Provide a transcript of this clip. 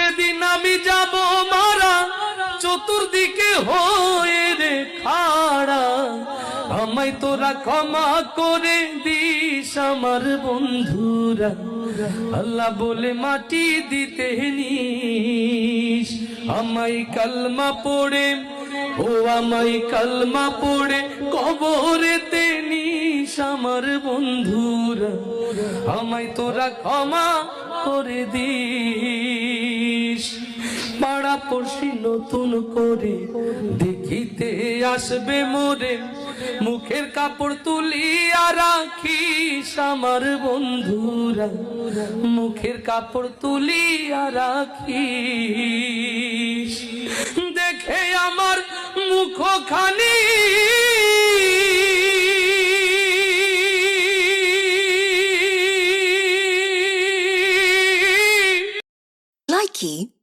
যেদিন আমি যাব মারা চতুর্দিকে হয়ে রে খাড়া, আমায় তোরা ক্ষমা করে দিস আমার বন্ধুরা, আল্লাহ বলে মাটি দিতে নিস। আমায় কালমা পড়ে, ও আমায় কালমা পড়ে কবরেতে নিস আমার বন্ধুরা, আমায় তোরা ক্ষমা করে দিস। পাড়া পড়শি নতুন করে দেখিতে আসবে মোরে, মুখের কাপড় তুলিয়া রাখিস আমার বন্ধুরা, মুখের কাপড় তুলিয়া রাখিস। দেখে আমার মুখখানি Likey